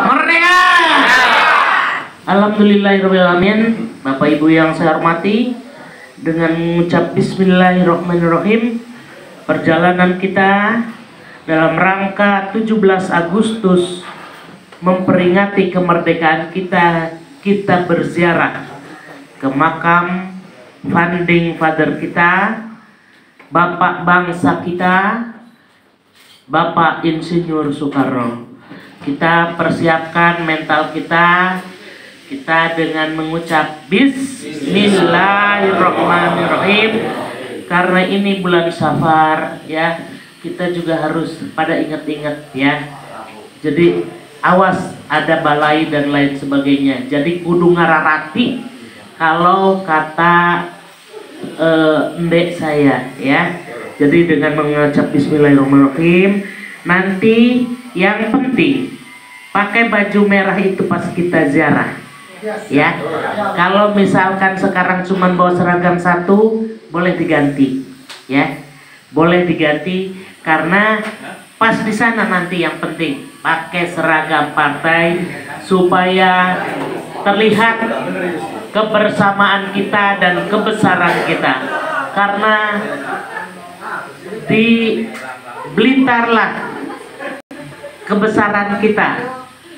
Merdeka! Alhamdulillahirrahmanirrahim. Bapak Ibu yang saya hormati, dengan mengucap Bismillahirrahmanirrahim, perjalanan kita dalam rangka 17 Agustus memperingati kemerdekaan kita, kita berziarah ke makam founding father kita, Bapak bangsa kita, Bapak Insinyur Soekarno. Kita persiapkan mental kita dengan mengucap Bismillahirrahmanirrahim. Karena ini bulan Safar ya, kita juga harus pada ingat-ingat ya. Jadi awas ada balai dan lain sebagainya. Jadi kudu ngararati kalau kata ndek saya ya. Jadi dengan mengucap Bismillahirrahmanirrahim, nanti yang penting pakai baju merah itu pas kita ziarah ya. Kalau misalkan sekarang cuma bawa seragam satu, boleh diganti ya, boleh diganti, karena pas di sana nanti yang penting pakai seragam partai supaya terlihat kebersamaan kita dan kebesaran kita. Karena di Blitarlah kebesaran kita,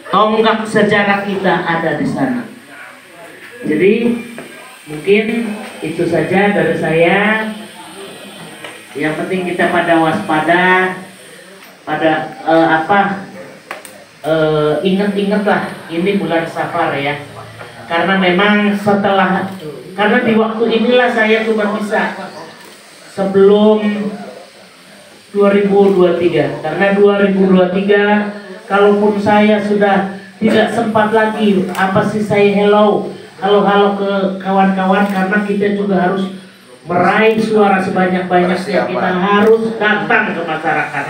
tonggak sejarah kita ada di sana. Jadi mungkin itu saja dari saya. Yang penting kita pada waspada, pada ingat-ingatlah ini bulan Safar ya. Karena memang karena di waktu inilah saya cuma bisa sebelum 2023, karena 2023 kalaupun saya sudah tidak sempat lagi saya halo ke kawan-kawan, karena kita juga harus meraih suara sebanyak-banyaknya, kita harus datang ke masyarakat.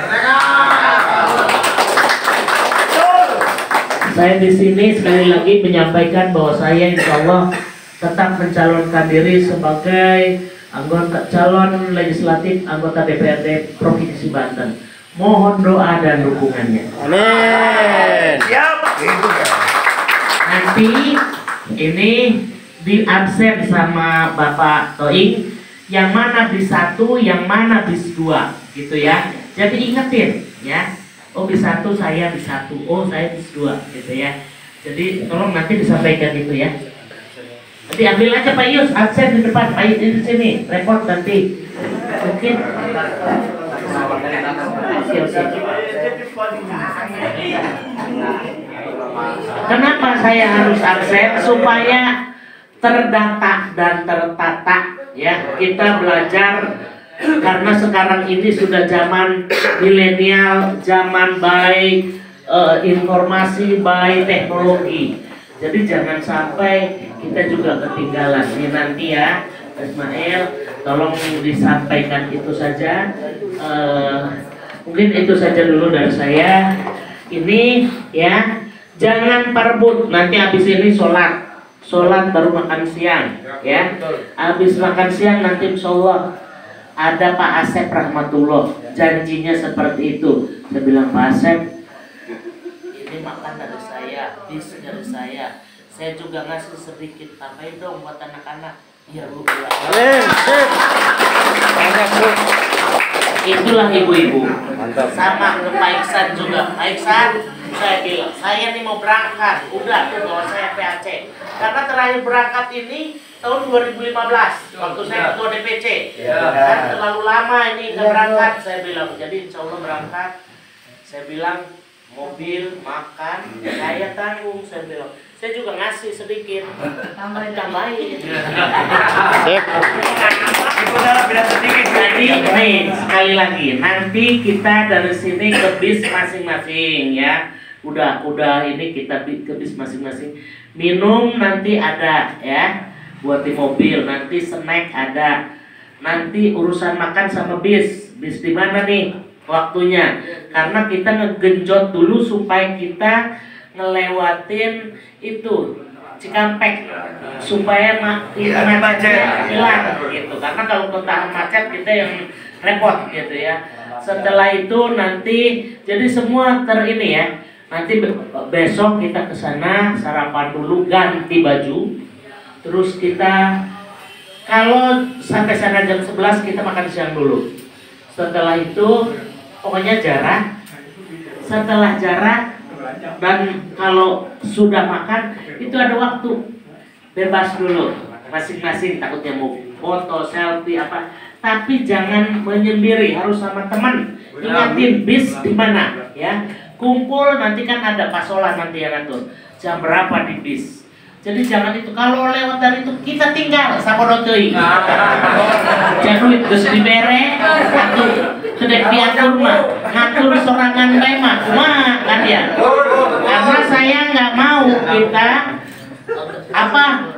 Saya di sini sekali lagi menyampaikan bahwa saya insya Allah tetap mencalonkan diri sebagai anggota calon legislatif anggota DPRD Provinsi Banten. Mohon doa dan dukungannya. Amin. Siap. Nanti ini di absen sama Bapak Toing, yang mana bis 1, yang mana bis 2 gitu ya. Jadi ingetin ya. Oh bis 1 saya bis 1, oh saya bis 2 gitu ya. Jadi tolong nanti disampaikan itu ya. Nanti ambil aja Pak Yus, absen di depan, Pak Yus di sini, repot nanti. Mungkin. Kenapa saya harus absen? Supaya terdata dan tertata ya. Kita belajar karena sekarang ini sudah zaman milenial, zaman by informasi, by teknologi. Jadi jangan sampai kita juga ketinggalan. Ini nanti ya, Ismail, tolong disampaikan itu saja. Mungkin itu saja dulu dari saya. Ini ya, jangan perebut. Nanti habis ini sholat baru makan siang ya. Habis makan siang nanti insya Allah ada Pak Asep Rahmatullah, janjinya seperti itu. Saya bilang, Pak Asep, ini makan dari saya, bis dari saya juga ngasih sedikit, tambahin dong buat anak-anak. Iya Bu. Banyak Bu. Itulah ibu-ibu. Sama ke Pak Iksan juga. Pak Iksan, saya bilang, saya nih mau berangkat. Udah tuh bawa saya PAC. Karena terakhir berangkat ini tahun 2015 waktu saya ketua DPC. Kan terlalu lama ini nggak berangkat, saya bilang. Jadi insya Allah berangkat. Saya bilang mobil, makan, saya tanggung. Saya bilang, saya juga ngasih sedikit, tambahin. Jadi nih sekali lagi, nanti kita dari sini ke bis masing-masing ya. Udah ini kita ke bis masing-masing. Minum nanti ada ya, buat di mobil. Nanti snack ada. Nanti urusan makan sama bis di mana nih waktunya? Karena kita ngegenjot dulu supaya kita ngelewatin itu Cikampek supaya macetnya hilang gitu. Karena kalau ketahan macet kita yang repot gitu ya. Setelah itu nanti jadi semua ini ya, Nanti besok kita ke sana sarapan dulu, ganti baju, terus kita kalau sampai sana jam 11 kita makan siang dulu. Setelah itu pokoknya jarak. Setelah jarak dan kalau sudah makan itu ada waktu bebas dulu masing-masing, takutnya mau foto, selfie apa. Tapi jangan menyendiri, harus sama teman. Ingatin bis di mana ya. Kumpul nanti kan ada pasola nanti yang ngatur jam berapa di bis. Jadi jangan itu, kalau lewat dari itu kita tinggal sapodoteui. Jadi geus dibere atuh sedek diatur mah ngatur sorangan bae mah kumaha kan ya. Karena saya nggak mau kita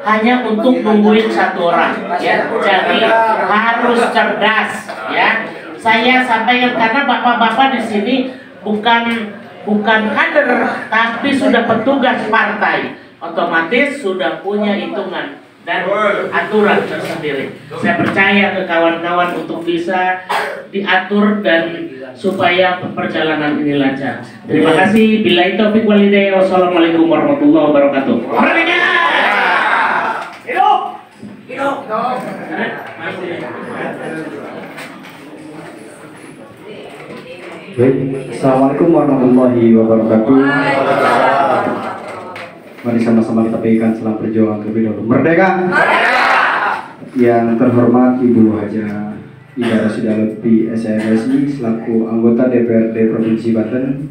hanya untuk nungguin satu orang ya. Jadi harus cerdas ya. Saya sampaikan karena bapak-bapak di sini bukan kader tapi sudah petugas partai. Otomatis sudah punya hitungan dan aturan tersendiri. Saya percaya ke kawan-kawan untuk bisa diatur dan supaya perjalanan ini lancar. Terima kasih. Billahi taufiq wal hidayah. Wassalamualaikum warahmatullahi wabarakatuh. Merdeka! Hidup! Hidup! Baik, Assalamualaikum warahmatullahi wabarakatuh. Mari sama-sama kita berikan salam perjuangan terlebih dahulu. Merdeka! Merdeka! Yang terhormat Ibu Haja Ida Rosidah Lutfi SMSI selaku anggota DPRD Provinsi Banten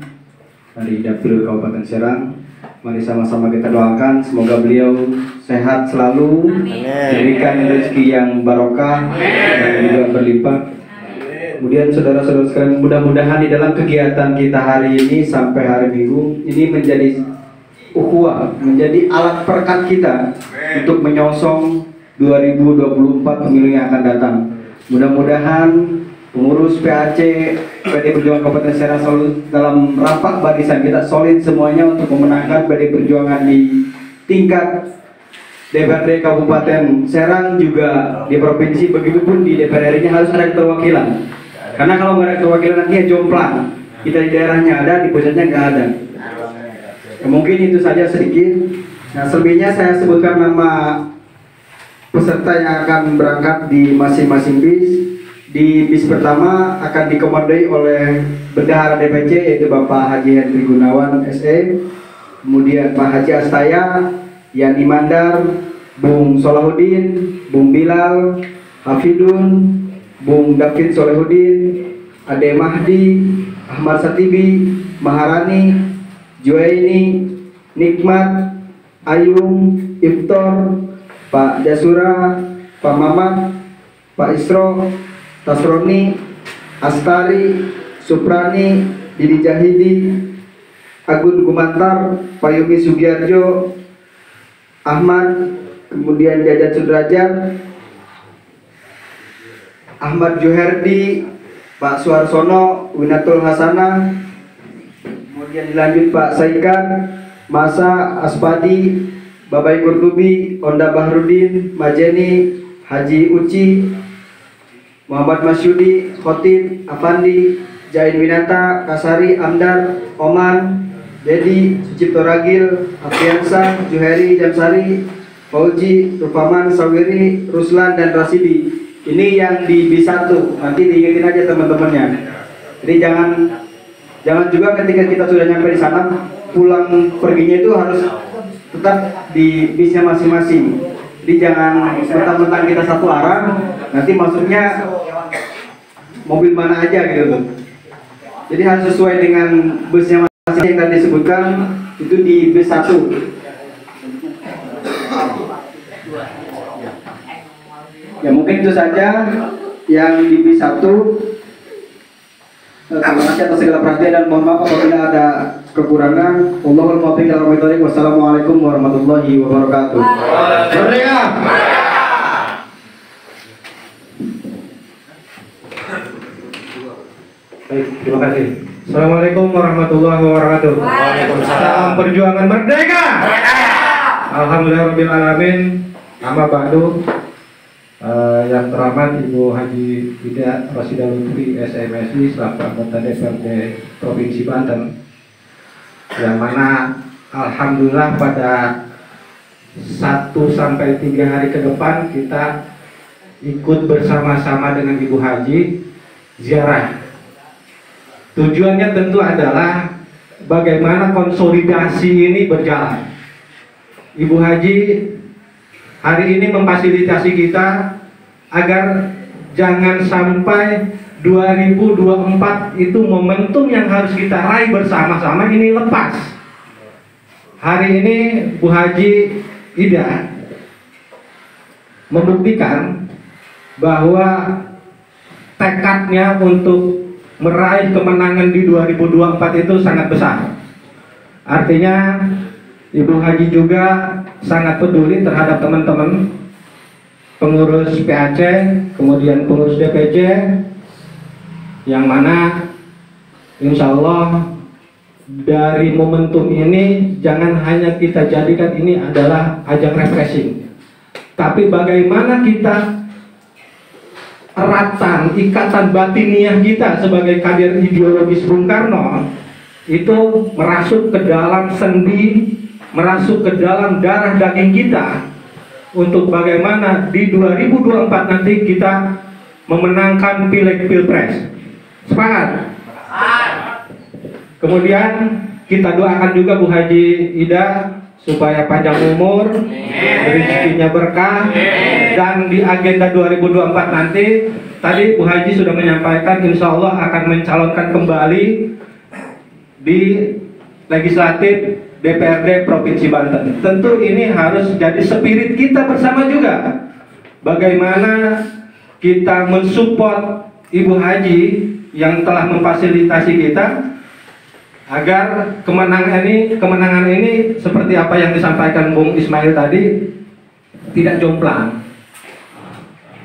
dari Dapil Kabupaten Serang. Mari sama-sama kita doakan semoga beliau sehat selalu, diberikan rezeki yang barokah dan juga berlimpah. Kemudian saudara-saudara sekalian, mudah-mudahan di dalam kegiatan kita hari ini sampai hari Minggu ini menjadi ukhuwah, menjadi alat perekat kita untuk menyongsong 2024 pemilu yang akan datang. Mudah-mudahan pengurus PAC PD Perjuangan Kabupaten Serang selalu dalam rapat barisan kita solid semuanya untuk memenangkan PD Perjuangan di tingkat DPRD Kabupaten Serang juga di provinsi, begitupun di DPR RI harus ada keterwakilan. Karena kalau nggak ada keterwakilan nanti jomplang. Kita di daerahnya ada, di pusatnya nggak ada. Ya, mungkin itu saja sedikit. Nah, selebihnya saya sebutkan nama peserta yang akan berangkat di masing-masing bis. Di bis pertama akan dikomandoi oleh Bendahara DPC yaitu Bapak Haji Hendri Gunawan SE, kemudian Pak Haji Astaya, Yani Mandar, Bung Solahuddin, Bung Bilal, Hafidun, Bung David Solehudin, Ade Mahdi, Ahmad Satibi, Maharani, Juwaini, Nikmat, Ayung, Iftor, Pak Jasura, Pak Mamat, Pak Isro, Tasroni, Astari, Suprani, Didi Jahidi, Agun Gumantar, Payumi Sugiarjo, Ahmad, kemudian Jajat Sudrajat, Ahmad Juherdi, Pak Suarsono, Winatul Hasanah, kemudian dilanjut Pak Saikan, Masa Aspadi, Babai Kurtubi, Onda Bahrudin, Majeni, Haji Uci, Muhammad Masyudi, Khotib, Afandi, Jain Winata, Kasari, Amdar, Oman, Dedi, Sucipto Ragil, Afiansa, Juheri, Jamsari, Fauji, Rupaman, Sawiri, Ruslan, dan Rasidi. Ini yang di B1, nanti diingetin aja teman-temannya. Jadi jangan juga ketika kita sudah nyampe di sana, pulang perginya itu harus tetap di bisnya masing-masing. Jadi jangan mentang-mentang kita satu arah, nanti masuknya mobil mana aja gitu tuh. Jadi harus sesuai dengan busnya masing-masing yang tadi disebutkan, itu di bis 1. Ya mungkin itu saja yang di bis 1. Terima kasih atas segala perhatian dan mohon maaf apabila ada kekurangan. Wallahul muwaffiq ila aqwamit thoriq. Wassalamualaikum warahmatullahi wabarakatuh. Merdeka! Baik, terima kasih. Assalamualaikum warahmatullahi wabarakatuh. Salam perjuangan merdeka. Alhamdulillahirabbil alamin. Amma ba'du. Yang terhormat Ibu Haji Ida Rosidah Lutfi SMSI selaku anggota DPRD Provinsi Banten. yang mana alhamdulillah pada 1-3 hari ke depan kita ikut bersama-sama dengan Ibu Haji ziarah. Tujuannya tentu adalah bagaimana konsolidasi ini berjalan. Ibu Haji hari ini memfasilitasi kita agar jangan sampai 2024 itu momentum yang harus kita raih bersama-sama ini lepas. Hari ini Bu Haji Ida membuktikan bahwa tekadnya untuk meraih kemenangan di 2024 itu sangat besar. Artinya Ibu Haji juga sangat peduli terhadap teman-teman pengurus PAC, kemudian pengurus DPC, yang mana insya Allah dari momentum ini jangan hanya kita jadikan ini adalah ajang refreshing, tapi bagaimana kita eratkan ikatan batiniah kita sebagai kader ideologis Bung Karno itu merasuk ke dalam sendi, merasuk ke dalam darah daging kita, untuk bagaimana di 2024 nanti kita memenangkan pileg pilpres. Sepakat? Kemudian kita doakan juga Bu Haji Ida supaya panjang umur, rezekinya berkah, dan di agenda 2024 nanti tadi Bu Haji sudah menyampaikan insya Allah akan mencalonkan kembali di legislatif DPRD Provinsi Banten. Tentu ini harus jadi spirit kita bersama juga, bagaimana kita mensupport Ibu Haji yang telah memfasilitasi kita agar kemenangan ini seperti apa yang disampaikan Bung Ismail tadi tidak jomplang.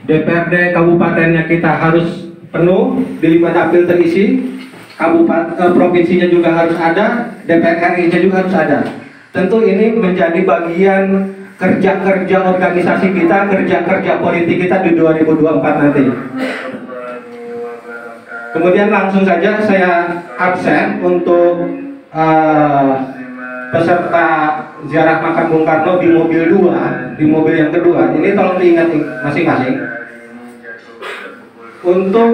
DPRD kabupatennya kita harus penuh, di 5 dapil terisi, provinsinya juga harus ada, DPR RI-nya juga harus ada. Tentu ini menjadi bagian kerja-kerja organisasi kita, kerja-kerja politik kita di 2024 nanti. Kemudian langsung saja saya absen untuk peserta ziarah makam Bung Karno di mobil 2, di mobil yang kedua. Ini tolong diingat masing-masing. Untuk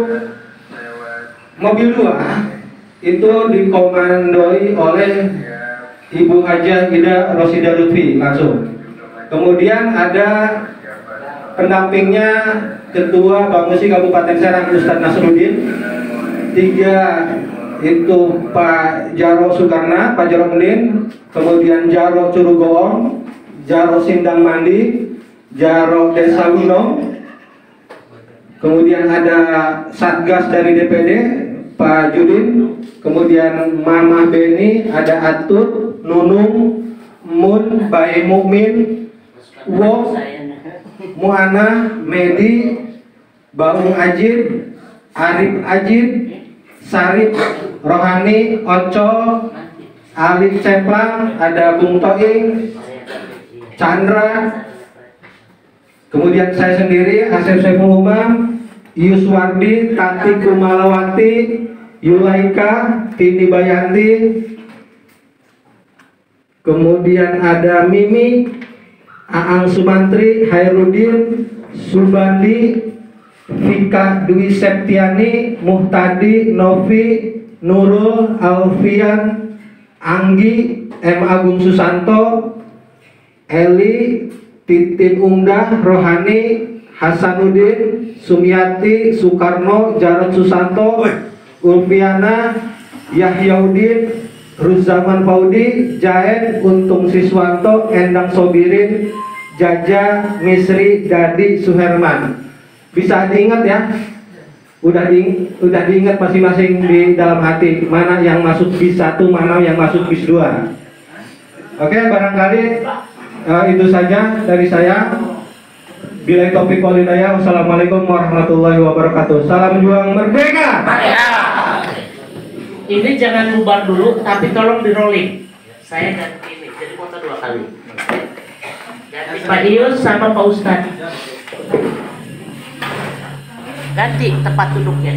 mobil 2 itu dikomandoi oleh Ibu Hajah Ida Rosida Lutfi langsung. Kemudian ada pendampingnya Ketua Bamusi Kabupaten Serang Ustadz Nasruddin. 3 itu Pak Jaro Sukarna, Pak Jaro Mendin, kemudian Jaro Curugoong, Jaro Sindang Mandi, Jaro Desa Winong, kemudian ada Satgas dari DPD Pak Judin, kemudian Mama Beni, ada Atut, Nunung, Mun, Bae Mukmin, Wok, Muana, Medi, Baung Ajib, Arif Ajib, Sarip, Rohani, Ocol, Ali Cemplang, ada Bung Toing, Chandra, kemudian saya sendiri, Asep Saiful Umam, Yuswardi, Tati Kumalawati, Yulaika, Tini Bayanti, kemudian ada Mimi, Aang Sumantri, Hairudin, Subandi, Vika Dwi Septiani, Muhtadi, Novi, Nurul, Alfian, Anggi, M. Agung Susanto, Eli, Titin Umdah, Rohani, Hasanuddin, Sumiati, Soekarno, Jarod Susanto, Ulfiana, Yahyaudin, Ruzaman Paudi, Jaen, Untung Siswanto, Endang Sobirin, Jaja, Misri, Dadi, Suherman. Bisa diingat ya, udah diingat masing-masing di dalam hati mana yang masuk bis 1, mana yang masuk bis 2. Oke, barangkali itu saja dari saya. Bila topik walidaya, wassalamualaikum warahmatullahi wabarakatuh. Salam juang merdeka. Ini jangan bubar dulu, tapi tolong di rolling. Saya ganti ini, jadi foto 2 kali. Ganti Pak Ius sama Pak Ustadz. Ganti tempat duduknya.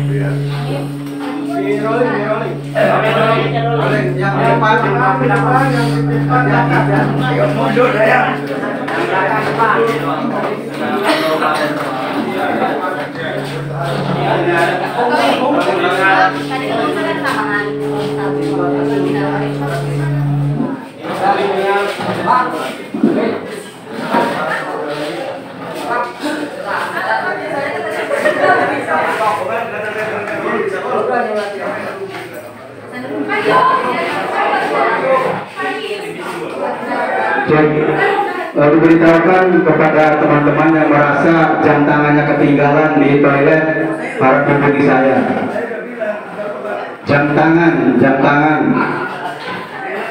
Diberitahukan kepada teman-teman yang merasa jam tangannya ketinggalan di toilet, harap hubungi saya. Jam tangan.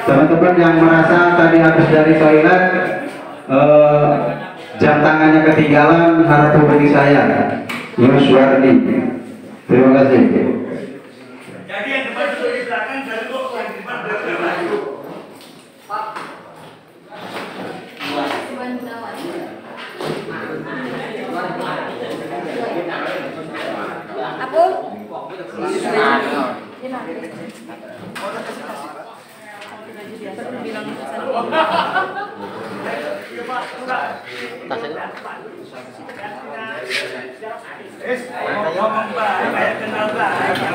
Teman-teman yang merasa tadi habis dari toilet, jam tangannya ketinggalan, harap hubungi saya. Yuswardi. Terima kasih. Jadi yang depan duduk di belakang dan kok yang depan belakang. Apa? Ngomong baik kayak kenal baik.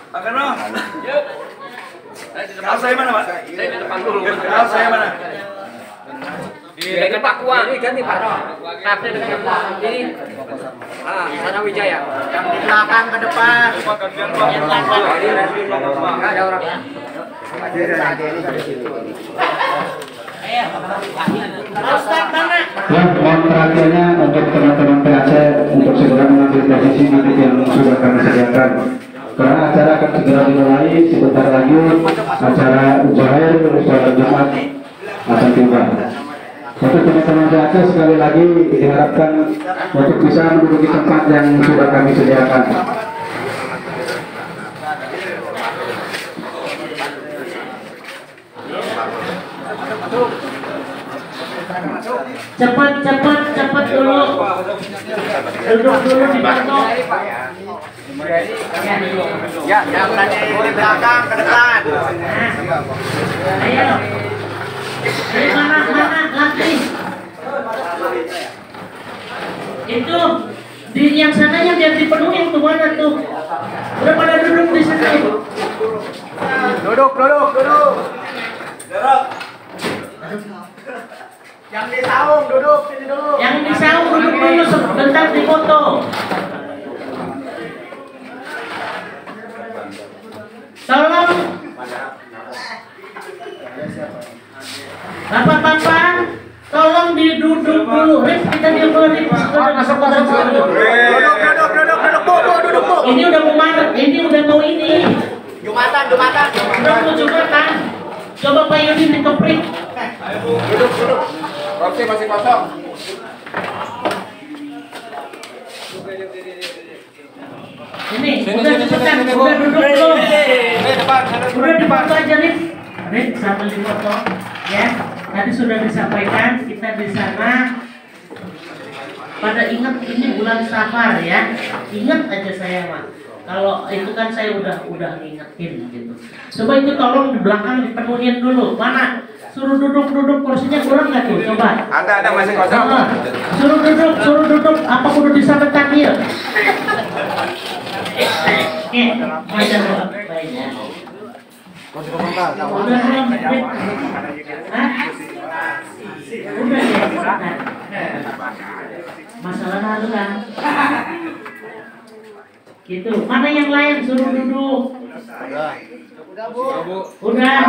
Pak Karno. Kenal saya mana, Pak? Saya di depan dulu. Kenal saya mana? Di dekat Pak Kuang. Ini ganti Pak. Tapi dekat ini. Sana Wijaya. Yang di belakang ke depan. Enggak ada orang. Mohon perhatiannya untuk teman-teman PAC untuk segera mengambil posisi nanti yang sudah kami sediakan. Karena acara akan segera dimulai sebentar lagi, acara Zuhair sholat Jumat akan tiba. Untuk teman-teman PAC sekali lagi diharapkan untuk bisa menduduki tempat yang sudah kami sediakan. Cepat dulu. Duduk dulu di bangku. Ya, yang tadi di belakang ke depan. Ayo. Dari mana lagi? Itu di yang sananya biar dipenuhi tuh mana tuh? Udah pada duduk di sini. Duduk. Yang di saung duduk sini dulu. Yang di saung duduk dulu sebentar di foto. Tolong Bapak-bapak, tolong diduduk dulu. Kita duduk. Duduk, Bu. Ini udah mau Maret, ini udah mau ini. Jumatan. Udah mau Jumatan. Coba Pak Yudin dikeprik. Duduk. Kursi masih kosong. Ini, udah cepetan, udah duduk dulu. Udah di foto aja nih. Sambil di foto, ya. Tadi sudah disampaikan kita di sana. Pada ingat ini bulan Safar ya. Ingat aja saya mah. Kalau itu kan saya udah ngingetin gitu. Coba itu tolong di belakang dipenuhin dulu. Mana? Suruh duduk kursinya kurang nggak tuh? Coba. Ada masih kosong. Suruh duduk. Apa kudu disabet takdir? Oke, baca doa baiknya. Udah belum? Hah? Udah ya. Masalah lalu kan. Gitu. Mana yang lain suruh duduk? Udah.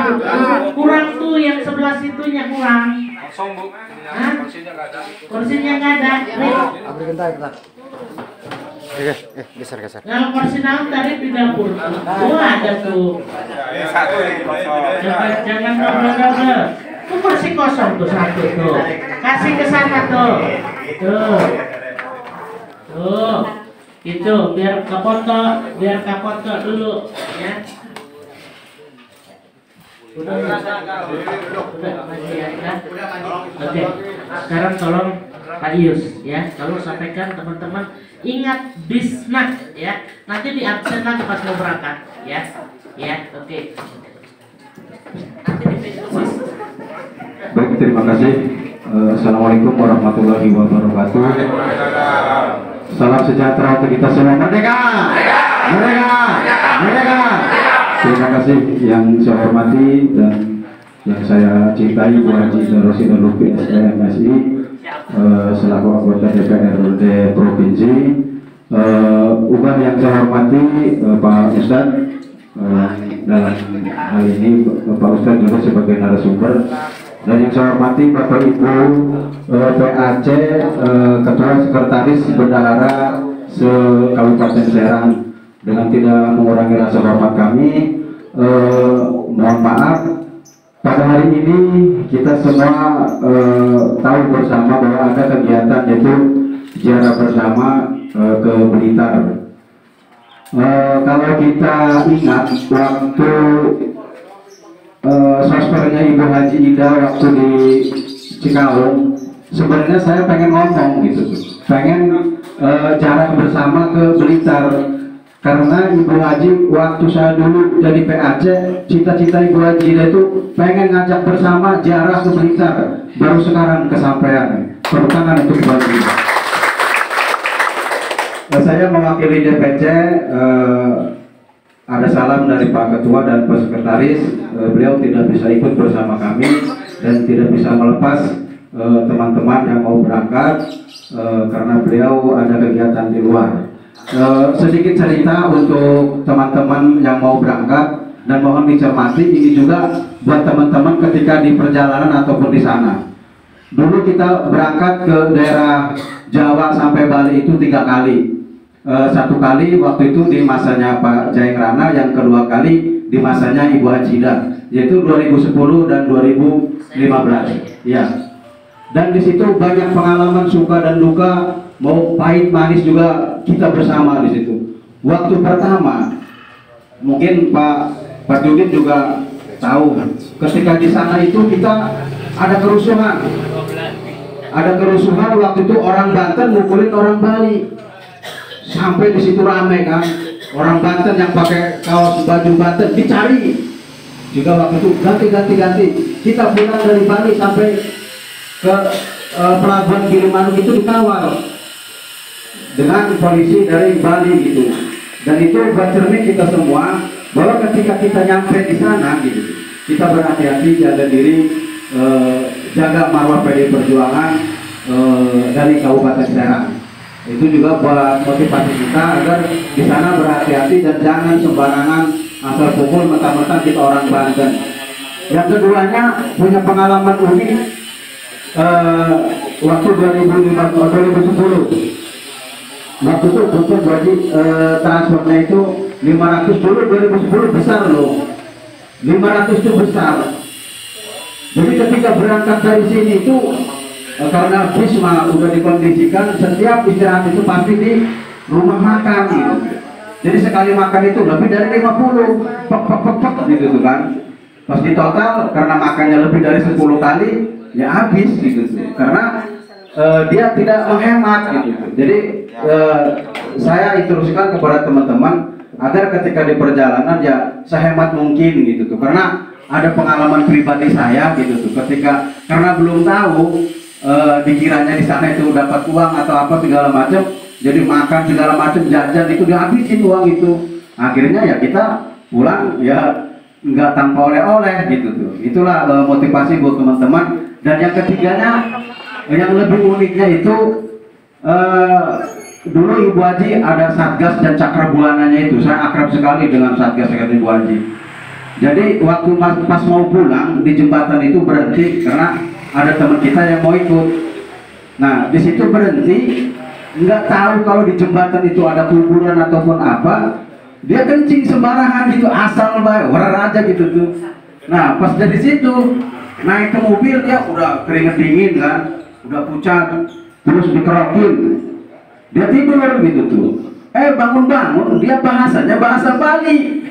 Kurang tuh yang sebelah situnya kurang. Kosong, Bu. Hah? Kursinya nggak ada. Nih. Geser. Kalau kursi naon tadi di dapur. Ada tuh. Satu ini kosong. Jangan double. Itu kursi kosong tuh satu tuh. Kasih ke sana tuh. Tuh. Itu biar kapoto dulu ya. Udah masih ya. Oke. Sekarang tolong Pak Ius ya, tolong sampaikan teman-teman ingat bisnak ya. Nanti di absenan pas mau berangkat ya. Ya, oke. Nanti di Baik, terima kasih. Assalamualaikum warahmatullahi wabarakatuh. Salam sejahtera untuk kita semua. Merdeka! Merdeka! Merdeka! Terima kasih yang saya hormati dan yang saya cintai Bu Haji Rosidul Lutfi SMSI selaku anggota DPRD Provinsi. Ubah yang saya hormati Pak Ustadz, dalam hal ini Pak Ustadz juga sebagai narasumber, dan yang saya hormati Bapak Ibu PAC, Ketua Sekretaris Bendahara se-Kabupaten Serang. Dengan tidak mengurangi rasa hormat kami, mohon maaf pada hari ini kita semua tahu bersama bahwa ada kegiatan yaitu ziarah bersama ke Blitar. Kalau kita ingat waktu sospernya Ibu Haji Ida waktu di Cikalong, sebenarnya saya pengen ngomong gitu, pengen jarak bersama ke Blitar, karena Ibu Haji waktu saya dulu jadi PAC, cita-cita Ibu Haji Ida itu pengen ngajak bersama jarak ke Blitar, baru sekarang kesampaian. Tepuk tangan untuk Ibu Haji. Saya mewakili DPC, ada salam dari Pak Ketua dan Pak Sekretaris. Beliau tidak bisa ikut bersama kami dan tidak bisa melepas teman-teman yang mau berangkat karena beliau ada kegiatan di luar. Sedikit cerita untuk teman-teman yang mau berangkat dan mohon dicermati, ini juga buat teman-teman ketika di perjalanan ataupun di sana. Dulu kita berangkat ke daerah Jawa sampai Bali itu 3 kali. Satu kali waktu itu di masanya Pak Jaeng Rana, yang kedua kali di masanya Ibu Haji Ida, yaitu 2010 dan 2015. Ya. Dan di situ banyak pengalaman suka dan duka, mau pahit manis juga kita bersama di situ. Waktu pertama, mungkin Pak Judin juga tahu, ketika di sana itu kita ada kerusuhan. Ada kerusuhan waktu itu, orang Banten mukulin orang Bali. Sampai di situ ramai kan, orang Banten yang pakai kaos baju Banten dicari. Juga waktu itu ganti. Kita pulang dari Bali sampai ke pelabuhan Gilimanuk itu dikawal dengan polisi dari Bali gitu. Dan itu bercermin kita semua bahwa ketika kita nyampe di sana gitu, kita berhati-hati, jaga diri, jaga marwah PD Perjuangan dari Kabupaten Serang. Itu juga buat motivasi kita agar di sana berhati-hati dan jangan sembarangan asal pukul mentang-mentang kita orang Banten. Yang keduanya punya pengalaman unik waktu 2010. Waktu itu untuk gaji transportnya itu 500 dulu, 2010 besar loh. 500 itu besar. Jadi ketika berangkat dari sini itu karena Bisma udah dikondisikan setiap istirahat itu pasti di rumah makan gitu. Jadi sekali makan itu lebih dari 50 pek gitu tuh kan. Pas di total karena makannya lebih dari 10 kali ya habis gitu tuh. Karena dia tidak menghemat gitu. Jadi saya instruksikan kepada teman-teman agar ketika di perjalanan ya sehemat mungkin gitu tuh. Karena ada pengalaman pribadi saya gitu tuh. Ketika karena belum tahu dikiranya di sana itu dapat uang atau apa segala macam, jadi makan segala macam, jajan itu dihabisin uang itu. Akhirnya ya kita pulang ya nggak tanpa oleh-oleh gitu tuh. Itulah motivasi buat teman-teman. Dan yang ketiganya, yang lebih uniknya itu dulu Ibu Haji ada satgas dan cakra bulanannya itu. Saya akrab sekali dengan satgas Ibu Haji. Jadi waktu pas mau pulang di jembatan itu berhenti karena ada teman kita yang mau ikut. Nah di situ berhenti, nggak tahu kalau di jembatan itu ada kuburan ataupun apa. Dia kencing sembarangan gitu, asal baik, warar aja gitu tuh. Nah pas dari situ naik ke mobil dia udah keringet dingin kan, udah pucat, terus dikerokin. Dia tidur gitu tuh. bangun-bangun dia bahasanya bahasa Bali.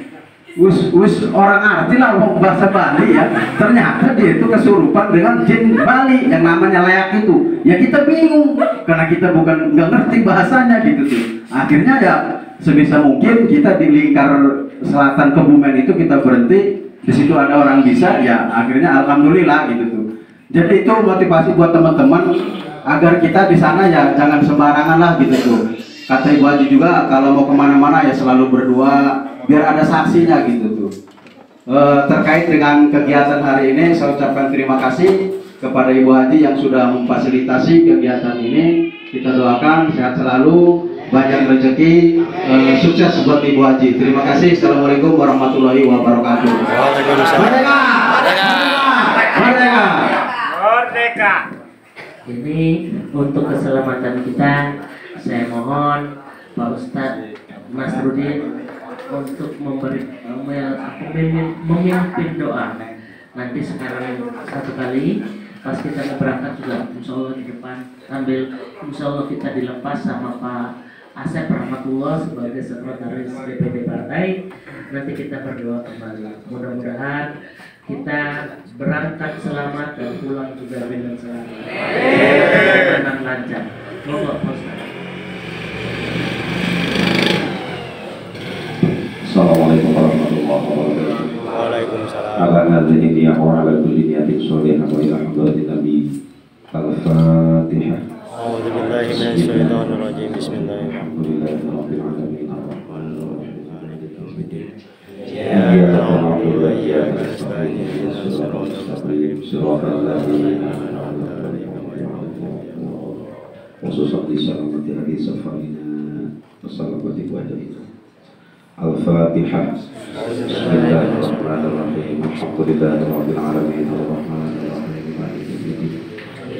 Orang arti lah bahasa Bali ya. Ternyata dia itu kesurupan dengan jin Bali yang namanya Leak itu. Ya kita bingung karena kita nggak ngerti bahasanya gitu tuh. Akhirnya ya sebisa mungkin kita di lingkar selatan Kebumen itu kita berhenti. Di situ ada orang bisa ya. Akhirnya alhamdulillah gitu tuh. Jadi itu motivasi buat teman-teman agar kita di sana ya jangan sembarangan lah gitu tuh. Kata Ibu Haji juga kalau mau kemana-mana ya selalu berdoa biar ada saksinya gitu tuh. Terkait dengan kegiatan hari ini saya ucapkan terima kasih kepada Ibu Haji yang sudah memfasilitasi kegiatan ini. Kita doakan sehat selalu, banyak rezeki, sukses buat Ibu Haji. Terima kasih. Assalamualaikum warahmatullahi wabarakatuh. Merdeka! Merdeka! Merdeka. Ini untuk keselamatan kita, saya mohon Pak Ustadz Nasruddin untuk memimpin doa. Nanti sekarang satu kali pas kita mau berangkat juga insya Allah di depan ambil, insya Allah kita dilepas sama Pak Asep Rahmatullah sebagai sekretaris DPD partai. Nanti kita berdoa kembali. Mudah-mudahan kita berangkat selamat dan pulang juga dengan selamat. Dengan lancar. Monggo Pak Ustaz. Assalamualaikum warahmatullahi wabarakatuh. Waalaikumsalam. Ala hadhihi niyah wa ala kulli niyatin sholihah wa ila hadratin nabi. Al-Fatihah. A'udzu billahi minasy syaithanir rajim. Bismillahirrahmanirrahim. Maliki yaumiddin. Iyyaka na'budu wa iyyaka nasta'in. Ihdinas siratal mustaqim. Siratal ladzina an'amta 'alaihim ghairil maghdubi 'alaihim. Khususan di salamati hadis safarina wassalamati wajhina. Al-Fatihah. Bismillahirrahmanirrahim. Alhamdulillahirabbil alamin arrahmanirrahim maliki yaumiddin.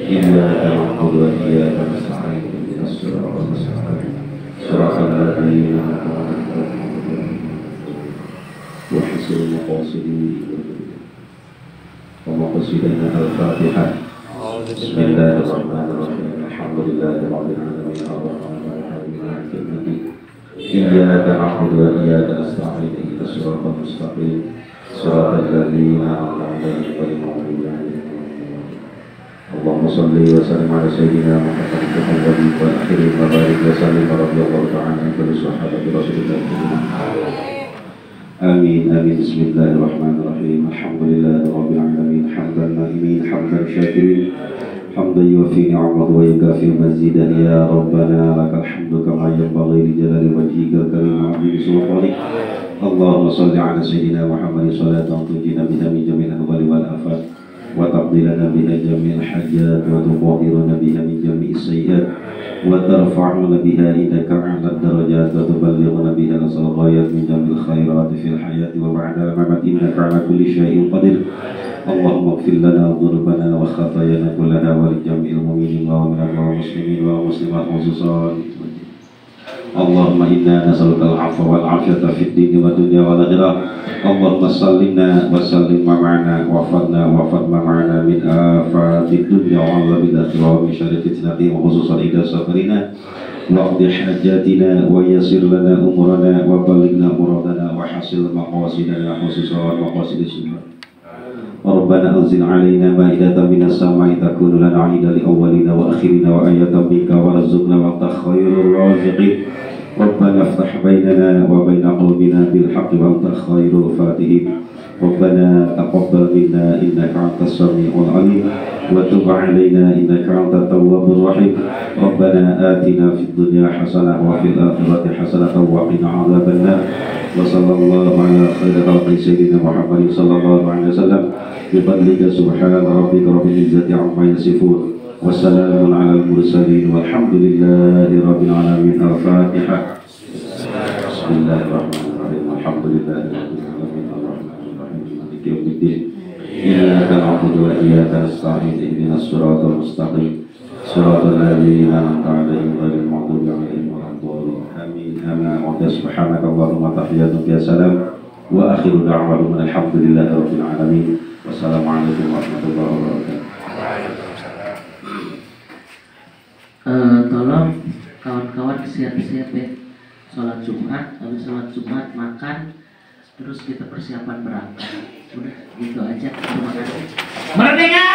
Iyyaka na'budu wa iyyaka nasta'in. Ihdinas siratal mustaqim. Siratal ladzina an'amta 'alaihim. Wa hasil maqasidin wa maqasidina al-Fatihah. Bismillahirrahmanirrahim. Alhamdulillahirabbil alamin arrahmanirrahim maliki yaumiddin. Iyyaka na'budu wa iyyaka nasta'in. Ihdinas siratal mustaqim. Siratal ladzina an'amta 'alaihim ghairil maghdubi 'alaihim. Allahumma shalli wa sallim ala sayyidina Muhammadin al-awwalin wal akhirin wa barik wa sallim radhiyallahu ta'ala an kulli sahabati Rasulillah. Amin amin. Bismillahirrahmanirrahim. Alhamdulillahirabbil alamin hamdan na'imin hamdan syakirin. حمدا يوفي نعمه ويكافئ مزيدا يا ربنا لك الحمد كما ينبغي لجلال وجهك الكريم وعظيم سلطانك. اللهم صل على سيدنا محمد صلاة تنجينا بها من جميع الأهوال والآفات وتقضي لنا بها جميع الحاجات وتطهرنا بها من جميع السيئات وترفعنا بها إليك أعلى الدرجات وتبلغنا بها أقصى الغايات من جميع الخيرات في الحياة وبعد الممات إنك على كل شيء قدير. اللهم اغفر لنا ذنوبنا وخطايانا كلها ولجميع المؤمنين والمؤمنات والمسلمين والمسلمات خصوصا. اللهم إنا نسألك العفو والعافية في الدين والدنيا والآخرة. اللهم سلمنا وسلم معنا واحفظنا واحفظ معنا من آفات الدنيا وعذاب الآخرة ومن شر فتنة وخصوصا إذا سافرنا واقض حاجاتنا ويسر لنا أمورنا وبلغنا مرادنا وحصل مقاصدنا خصوصا مقاصد السنة. ربنا أنزل علينا مائدة من السماء تكون لنا عيدا لأولنا وآخرنا وآية منك وارزقنا وأنت خير الرازقين. ربنا افتح بيننا وبين قومنا بالحق وأنت خير الفاتحين. ربنا تقبل منا إنك أنت السميع العليم وتب علينا إنك أنت التواب الرحيم. ربنا آتنا في الدنيا حسنة وفي الآخرة حسنة وقنا عذاب النار. وصلى الله على خير خلق سيدنا محمد صلى الله عليه وسلم. بفضلك سبحان ربك رب العزة عما يصفون وسلام على المرسلين والحمد لله رب العالمين. الفاتحة. بسم الله الرحمن الرحيم. الحمد لله رب العالمين الرحمن الرحيم مالك يوم الدين. إياك نعبد وإياك نستعين. اهدنا الصراط المستقيم صراط الذين أنعمت عليهم غير المغضوب عليهم ولا الضالين. آمين آمين. سبحانك اللهم تحياتك يا سلام وآخر دعوانا الحمد لله رب العالمين. Wassalamualaikum warahmatullahi wabarakatuh. Tolong kawan-kawan siap-siap ya. sholat Jumat, habis sholat Jumat makan, terus kita persiapan berangkat. Udah gitu aja. Terima kasih. Merdeka!